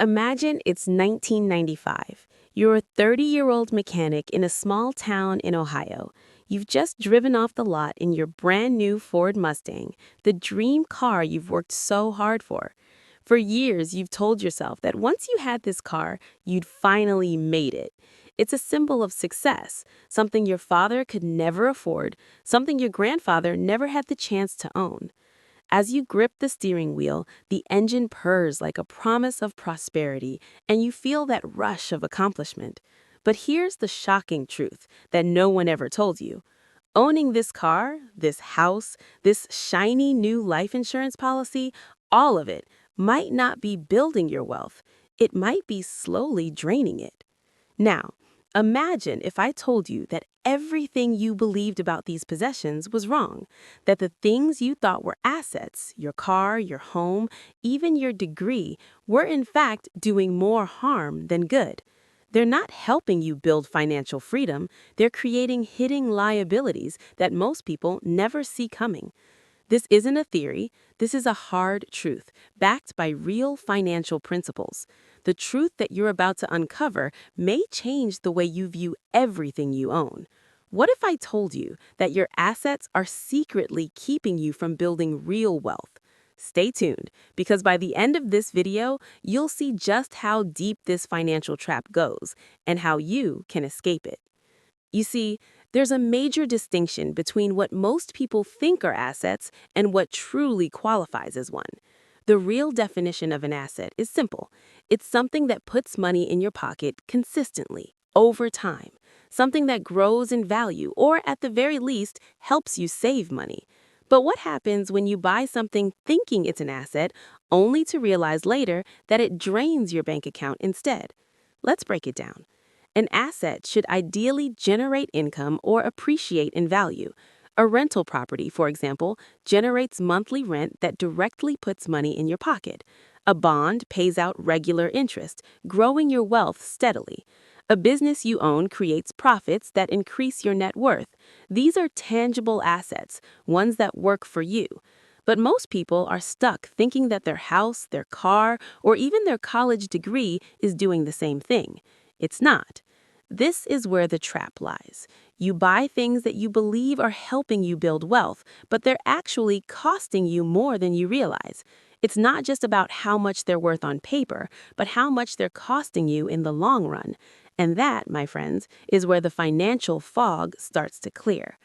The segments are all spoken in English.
Imagine it's 1995. You're a 30-year-old mechanic in a small town in Ohio. You've just driven off the lot in your brand new Ford Mustang, the dream car you've worked so hard for. For years, you've told yourself that once you had this car, you'd finally made it. It's a symbol of success, something your father could never afford, something your grandfather never had the chance to own. As you grip the steering wheel, the engine purrs like a promise of prosperity, and you feel that rush of accomplishment. But here's the shocking truth that no one ever told you. Owning this car, this house, this shiny new life insurance policy, all of it might not be building your wealth. It might be slowly draining it. Now, imagine if I told you that everything you believed about these possessions was wrong, that the things you thought were assets, your car, your home, even your degree, were in fact doing more harm than good. They're not helping you build financial freedom, they're creating hidden liabilities that most people never see coming. This isn't a theory, this is a hard truth, backed by real financial principles. The truth that you're about to uncover may change the way you view everything you own. What if I told you that your assets are secretly keeping you from building real wealth? Stay tuned, because by the end of this video, you'll see just how deep this financial trap goes and how you can escape it. You see, there's a major distinction between what most people think are assets and what truly qualifies as one. The real definition of an asset is simple. It's something that puts money in your pocket consistently, over time. Something that grows in value or, at the very least, helps you save money. But what happens when you buy something thinking it's an asset, only to realize later that it drains your bank account instead? Let's break it down. An asset should ideally generate income or appreciate in value. A rental property, for example, generates monthly rent that directly puts money in your pocket. A bond pays out regular interest, growing your wealth steadily. A business you own creates profits that increase your net worth. These are tangible assets, ones that work for you. But most people are stuck thinking that their house, their car, or even their college degree is doing the same thing. It's not. This is where the trap lies. You buy things that you believe are helping you build wealth, but they're actually costing you more than you realize. It's not just about how much they're worth on paper, but how much they're costing you in the long run. And that, my friends, is where the financial fog starts to clear.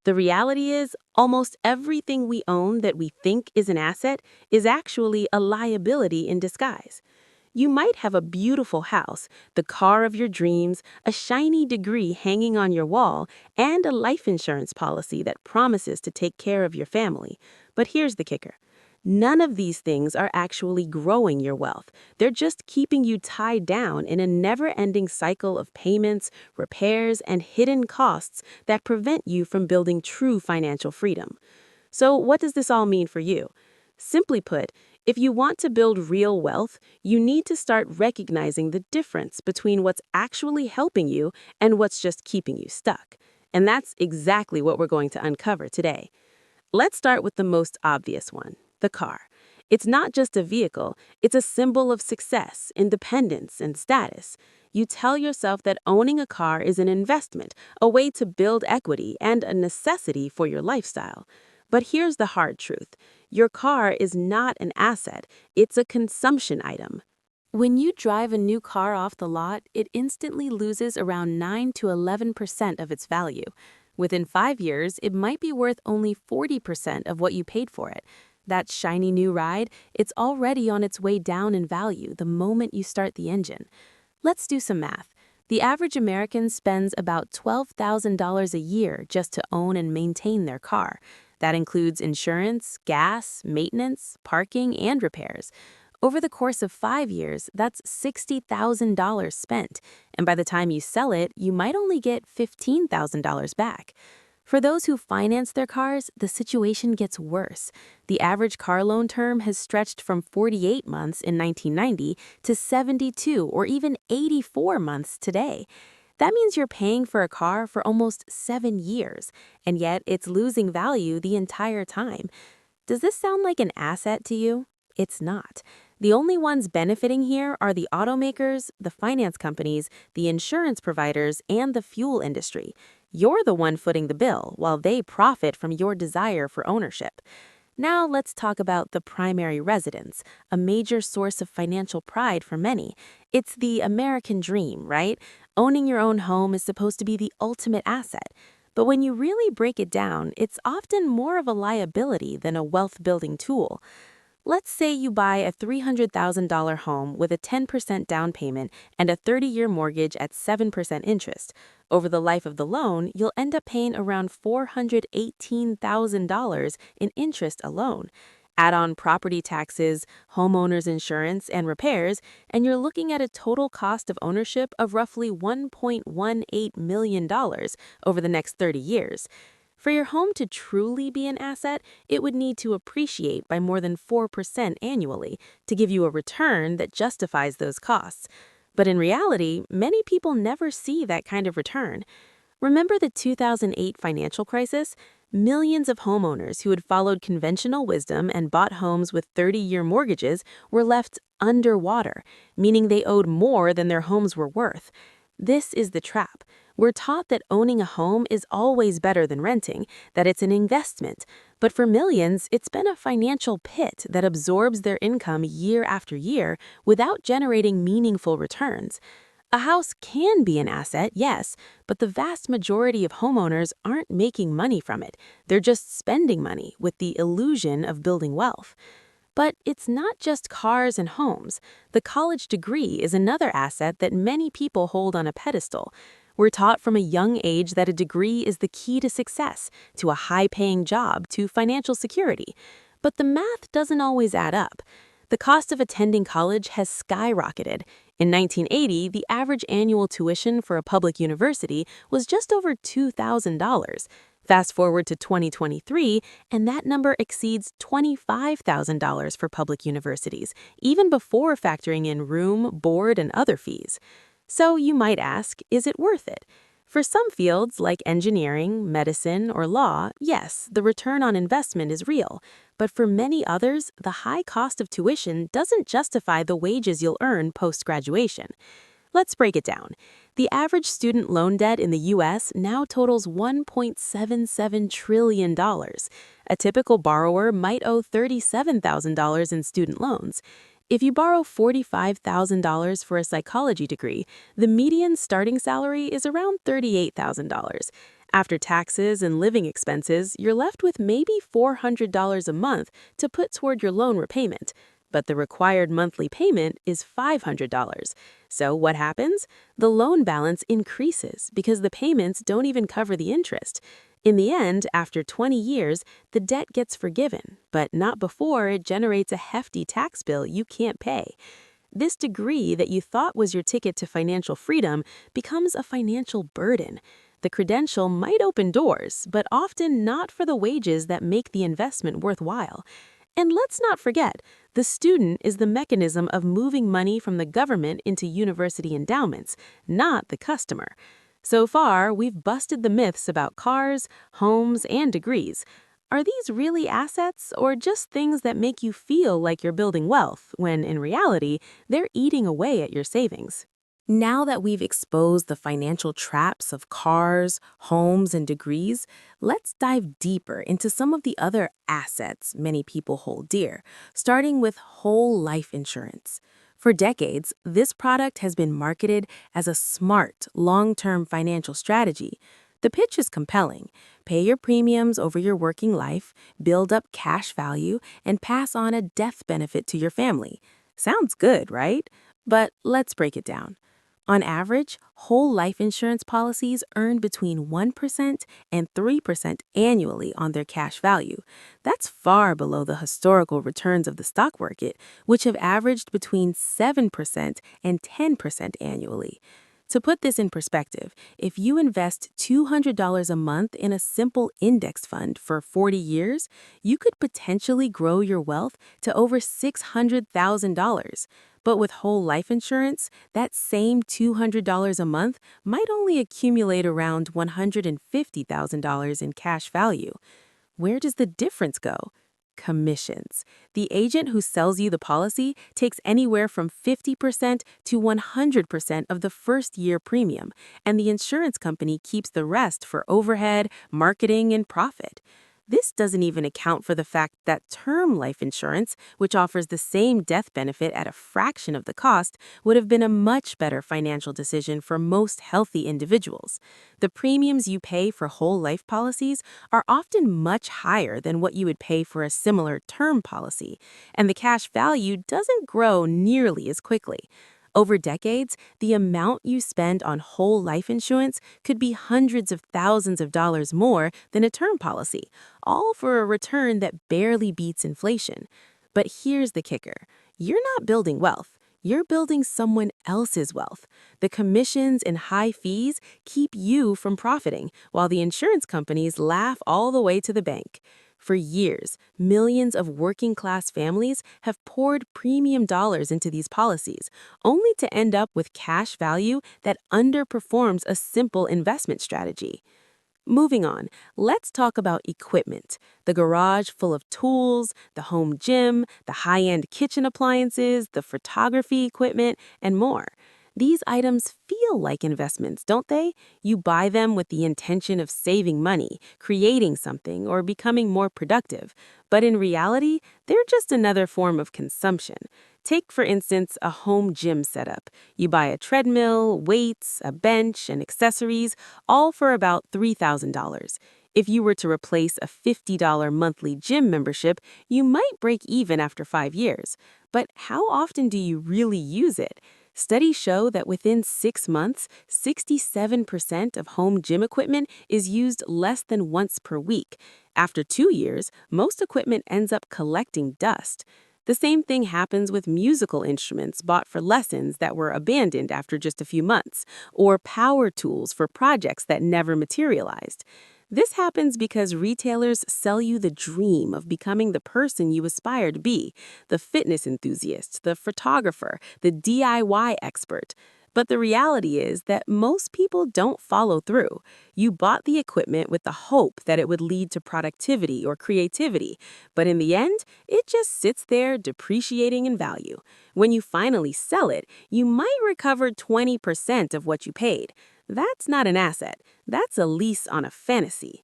The reality is, almost everything we own that we think is an asset is actually a liability in disguise. You might have a beautiful house, the car of your dreams, a shiny degree hanging on your wall, and a life insurance policy that promises to take care of your family. But here's the kicker. None of these things are actually growing your wealth. They're just keeping you tied down in a never-ending cycle of payments, repairs, and hidden costs that prevent you from building true financial freedom. So what does this all mean for you? Simply put, if you want to build real wealth, you need to start recognizing the difference between what's actually helping you and what's just keeping you stuck. And that's exactly what we're going to uncover today. Let's start with the most obvious one, the car. It's not just a vehicle, it's a symbol of success, independence, and status. You tell yourself that owning a car is an investment, a way to build equity, and a necessity for your lifestyle. But here's the hard truth. Your car is not an asset, it's a consumption item. When you drive a new car off the lot, it instantly loses around 9 to 11% of its value. Within 5 years, it might be worth only 40% of what you paid for it. That shiny new ride, it's already on its way down in value the moment you start the engine. Let's do some math. The average American spends about $12,000 a year just to own and maintain their car. That includes insurance, gas, maintenance, parking, and repairs. Over the course of 5 years, that's $60,000 spent, and by the time you sell it, you might only get $15,000 back. For those who finance their cars, the situation gets worse. The average car loan term has stretched from 48 months in 1990 to 72 or even 84 months today. That means you're paying for a car for almost 7 years, and yet it's losing value the entire time. Does this sound like an asset to you? It's not. The only ones benefiting here are the automakers, the finance companies, the insurance providers, and the fuel industry. You're the one footing the bill, while they profit from your desire for ownership. Now let's talk about the primary residence, a major source of financial pride for many. It's the American dream, right? Owning your own home is supposed to be the ultimate asset. But when you really break it down, it's often more of a liability than a wealth-building tool. Let's say you buy a $300,000 home with a 10% down payment and a 30-year mortgage at 7% interest. Over the life of the loan, you'll end up paying around $418,000 in interest alone. Add on property taxes, homeowners insurance, and repairs, and you're looking at a total cost of ownership of roughly $1.18 million over the next 30 years. For your home to truly be an asset, it would need to appreciate by more than 4% annually to give you a return that justifies those costs. But in reality, many people never see that kind of return. Remember the 2008 financial crisis? Millions of homeowners who had followed conventional wisdom and bought homes with 30-year mortgages were left underwater, meaning they owed more than their homes were worth. This is the trap. We're taught that owning a home is always better than renting, that it's an investment. But for millions, it's been a financial pit that absorbs their income year after year without generating meaningful returns. A house can be an asset, yes, but the vast majority of homeowners aren't making money from it. They're just spending money with the illusion of building wealth. But it's not just cars and homes. The college degree is another asset that many people hold on a pedestal. We're taught from a young age that a degree is the key to success, to a high-paying job, to financial security. But the math doesn't always add up. The cost of attending college has skyrocketed. In 1980, the average annual tuition for a public university was just over $2,000. Fast forward to 2023, and that number exceeds $25,000 for public universities, even before factoring in room, board, and other fees. So you might ask, is it worth it? For some fields, like engineering, medicine, or law, yes, the return on investment is real. But for many others, the high cost of tuition doesn't justify the wages you'll earn post-graduation. Let's break it down. The average student loan debt in the U.S. now totals $1.77 trillion. A typical borrower might owe $37,000 in student loans. If you borrow $45,000 for a psychology degree, the median starting salary is around $38,000. After taxes and living expenses, you're left with maybe $400 a month to put toward your loan repayment. But the required monthly payment is $500. So what happens? The loan balance increases because the payments don't even cover the interest. In the end, after 20 years, the debt gets forgiven, but not before it generates a hefty tax bill you can't pay. This degree that you thought was your ticket to financial freedom becomes a financial burden. The credential might open doors, but often not for the wages that make the investment worthwhile. And let's not forget, the student is the mechanism of moving money from the government into university endowments, not the customer. So far, we've busted the myths about cars, homes, and degrees. Are these really assets or just things that make you feel like you're building wealth when, in reality, they're eating away at your savings? Now that we've exposed the financial traps of cars, homes, and degrees, let's dive deeper into some of the other assets many people hold dear, starting with whole life insurance. For decades, this product has been marketed as a smart, long-term financial strategy. The pitch is compelling. Pay your premiums over your working life, build up cash value, and pass on a death benefit to your family. Sounds good, right? But let's break it down. On average, whole life insurance policies earn between 1% and 3% annually on their cash value. That's far below the historical returns of the stock market, which have averaged between 7% and 10% annually. To put this in perspective, if you invest $200 a month in a simple index fund for 40 years, you could potentially grow your wealth to over $600,000. But with whole life insurance, that same $200 a month might only accumulate around $150,000 in cash value. Where does the difference go? commissions. The agent who sells you the policy takes anywhere from 50% to 100% of the first year premium, and the insurance company keeps the rest for overhead, marketing, and profit. This doesn't even account for the fact that term life insurance, which offers the same death benefit at a fraction of the cost, would have been a much better financial decision for most healthy individuals. The premiums you pay for whole life policies are often much higher than what you would pay for a similar term policy, and the cash value doesn't grow nearly as quickly. Over decades, the amount you spend on whole life insurance could be hundreds of thousands of dollars more than a term policy, all for a return that barely beats inflation. But here's the kicker. You're not building wealth. You're building someone else's wealth. The commissions and high fees keep you from profiting, while the insurance companies laugh all the way to the bank. For years, millions of working-class families have poured premium dollars into these policies, only to end up with cash value that underperforms a simple investment strategy. Moving on, let's talk about equipment. The garage full of tools, the home gym, the high-end kitchen appliances, the photography equipment, and more. These items feel like investments, don't they? You buy them with the intention of saving money, creating something, or becoming more productive. But in reality, they're just another form of consumption. Take, for instance, a home gym setup. You buy a treadmill, weights, a bench, and accessories, all for about $3,000. If you were to replace a $50 monthly gym membership, you might break even after 5 years. But how often do you really use it? Studies show that within 6 months, 67% of home gym equipment is used less than once per week. After 2 years, most equipment ends up collecting dust. The same thing happens with musical instruments bought for lessons that were abandoned after just a few months, or power tools for projects that never materialized. This happens because retailers sell you the dream of becoming the person you aspire to be, the fitness enthusiast, the photographer, the DIY expert. But the reality is that most people don't follow through. You bought the equipment with the hope that it would lead to productivity or creativity, but in the end, it just sits there depreciating in value. When you finally sell it, you might recover 20% of what you paid. That's not an asset. That's a lease on a fantasy.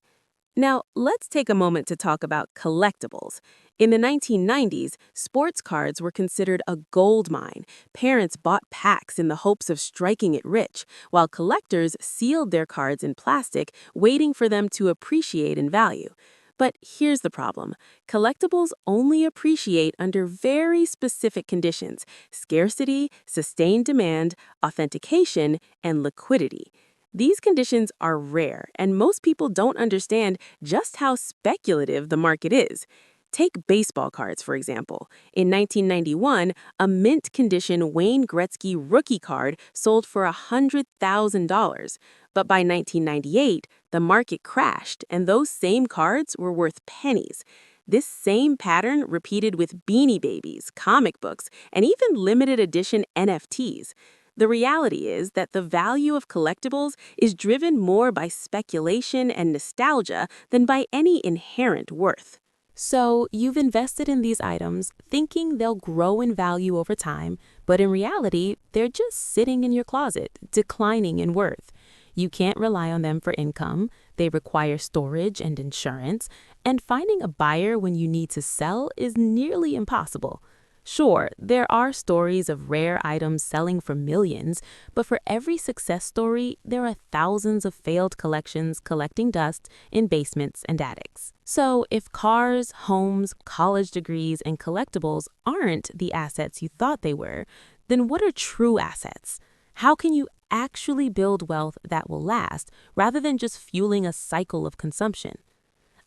Now, let's take a moment to talk about collectibles. In the 1990s, sports cards were considered a gold mine. Parents bought packs in the hopes of striking it rich, while collectors sealed their cards in plastic, waiting for them to appreciate in value. But here's the problem. Collectibles only appreciate under very specific conditions: scarcity, sustained demand, authentication, and liquidity. These conditions are rare, and most people don't understand just how speculative the market is. Take baseball cards, for example. In 1991, a mint condition Wayne Gretzky rookie card sold for $100,000. But by 1998, the market crashed, and those same cards were worth pennies. This same pattern repeated with Beanie Babies, comic books, and even limited edition NFTs. The reality is that the value of collectibles is driven more by speculation and nostalgia than by any inherent worth. So, you've invested in these items thinking they'll grow in value over time, but in reality, they're just sitting in your closet, declining in worth. You can't rely on them for income, they require storage and insurance, and finding a buyer when you need to sell is nearly impossible. Sure, there are stories of rare items selling for millions, but for every success story, there are thousands of failed collections collecting dust in basements and attics. So if cars, homes, college degrees, and collectibles aren't the assets you thought they were, then what are true assets? How can you actually build wealth that will last rather than just fueling a cycle of consumption?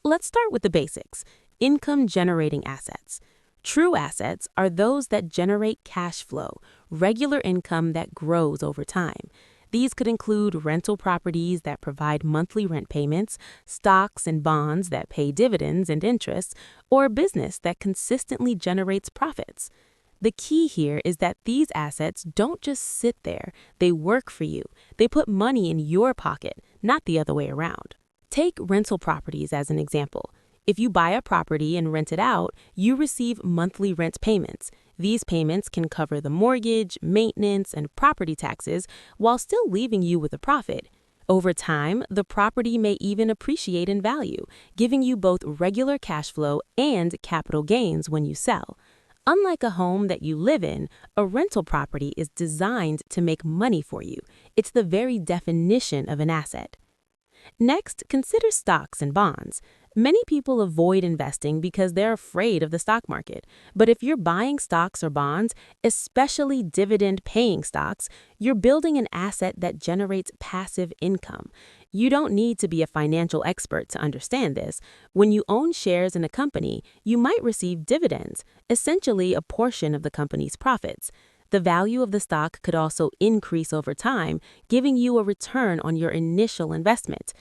Let's start with the basics: income-generating assets. True assets are those that generate cash flow, regular income that grows over time. These could include rental properties that provide monthly rent payments, stocks and bonds that pay dividends and interest, or a business that consistently generates profits. The key here is that these assets don't just sit there, they work for you. They put money in your pocket, not the other way around. Take rental properties as an example. If you buy a property and rent it out, you receive monthly rent payments. These payments can cover the mortgage, maintenance, and property taxes while still leaving you with a profit. Over time, the property may even appreciate in value, giving you both regular cash flow and capital gains when you sell. Unlike a home that you live in, a rental property is designed to make money for you. It's the very definition of an asset. Next, consider stocks and bonds. Many people avoid investing because they're afraid of the stock market. But if you're buying stocks or bonds, especially dividend-paying stocks, you're building an asset that generates passive income. You don't need to be a financial expert to understand this. When you own shares in a company, you might receive dividends, essentially a portion of the company's profits. The value of the stock could also increase over time, giving you a return on your initial investment.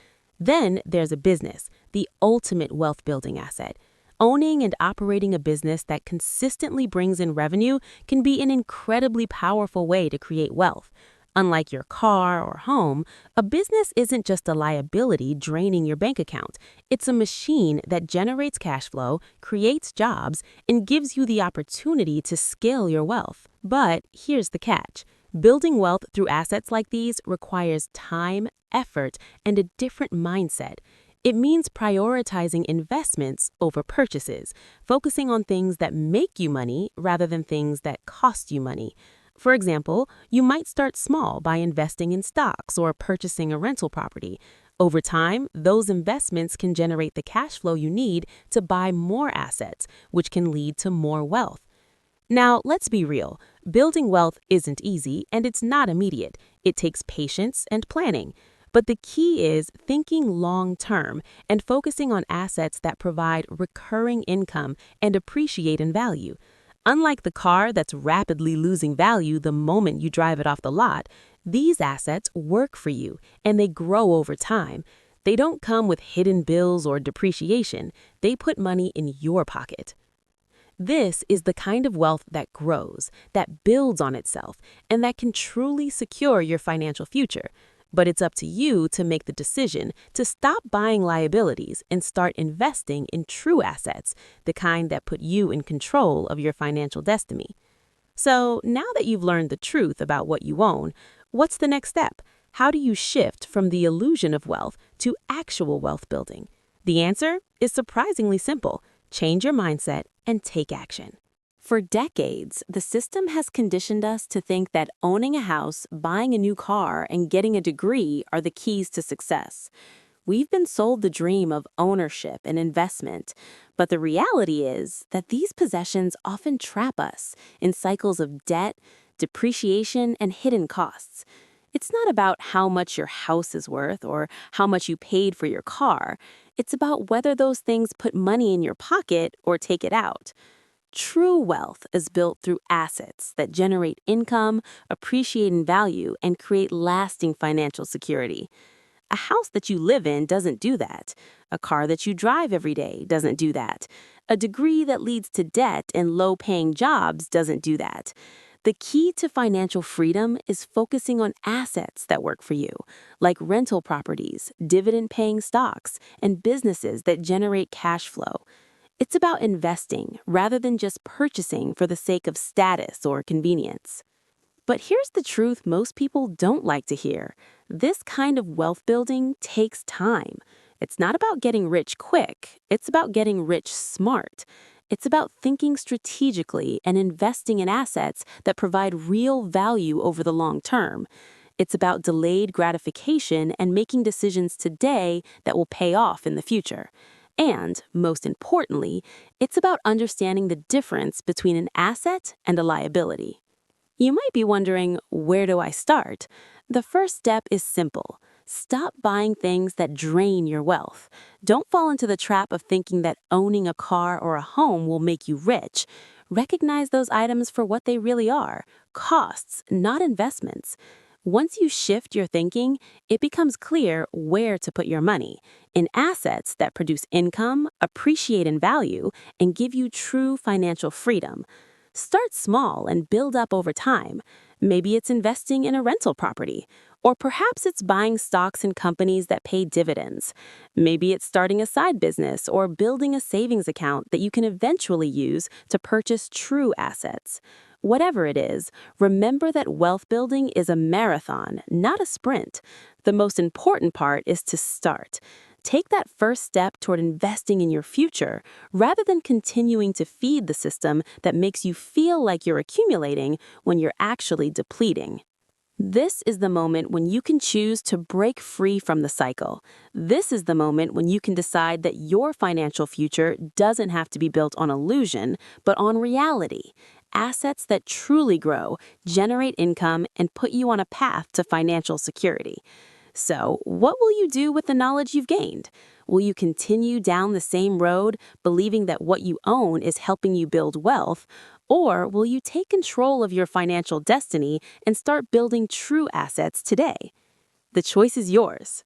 Then there's a business, the ultimate wealth-building asset. Owning and operating a business that consistently brings in revenue can be an incredibly powerful way to create wealth. Unlike your car or home, a business isn't just a liability draining your bank account. It's a machine that generates cash flow, creates jobs, and gives you the opportunity to scale your wealth. But here's the catch. Building wealth through assets like these requires time, effort, and a different mindset. It means prioritizing investments over purchases, focusing on things that make you money rather than things that cost you money. For example, you might start small by investing in stocks or purchasing a rental property. Over time, those investments can generate the cash flow you need to buy more assets, which can lead to more wealth. Now, let's be real. Building wealth isn't easy and it's not immediate. It takes patience and planning. But the key is thinking long-term and focusing on assets that provide recurring income and appreciate in value. Unlike the car that's rapidly losing value the moment you drive it off the lot, these assets work for you and they grow over time. They don't come with hidden bills or depreciation. They put money in your pocket. This is the kind of wealth that grows, that builds on itself, and that can truly secure your financial future. But it's up to you to make the decision to stop buying liabilities and start investing in true assets, the kind that put you in control of your financial destiny. So now that you've learned the truth about what you own, what's the next step? How do you shift from the illusion of wealth to actual wealth building? The answer is surprisingly simple. Change your mindset and take action. For decades, the system has conditioned us to think that owning a house, buying a new car, and getting a degree are the keys to success. We've been sold the dream of ownership and investment, but the reality is that these possessions often trap us in cycles of debt, depreciation, and hidden costs. It's not about how much your house is worth or how much you paid for your car. It's about whether those things put money in your pocket or take it out. True wealth is built through assets that generate income, appreciate in value, and create lasting financial security. A house that you live in doesn't do that. A car that you drive every day doesn't do that. A degree that leads to debt and low-paying jobs doesn't do that. The key to financial freedom is focusing on assets that work for you, like rental properties, dividend-paying stocks, and businesses that generate cash flow. It's about investing rather than just purchasing for the sake of status or convenience. But here's the truth most people don't like to hear. This kind of wealth building takes time. It's not about getting rich quick. It's about getting rich smart. It's about thinking strategically and investing in assets that provide real value over the long term. It's about delayed gratification and making decisions today that will pay off in the future. And, most importantly, it's about understanding the difference between an asset and a liability. You might be wondering, where do I start? The first step is simple. Stop buying things that drain your wealth. Don't fall into the trap of thinking that owning a car or a home will make you rich. Recognize those items for what they really are, costs, not investments. Once you shift your thinking, it becomes clear where to put your money, in assets that produce income, appreciate in value, and give you true financial freedom. Start small and build up over time. Maybe it's investing in a rental property. Or perhaps it's buying stocks in companies that pay dividends. Maybe it's starting a side business or building a savings account that you can eventually use to purchase true assets. Whatever it is, remember that wealth building is a marathon, not a sprint. The most important part is to start. Take that first step toward investing in your future rather than continuing to feed the system that makes you feel like you're accumulating when you're actually depleting. This is the moment when you can choose to break free from the cycle. This is the moment when you can decide that your financial future doesn't have to be built on illusion, but on reality. Assets that truly grow, generate income, and put you on a path to financial security. So, what will you do with the knowledge you've gained? Will you continue down the same road, believing that what you own is helping you build wealth? Or will you take control of your financial destiny and start building true assets today? The choice is yours.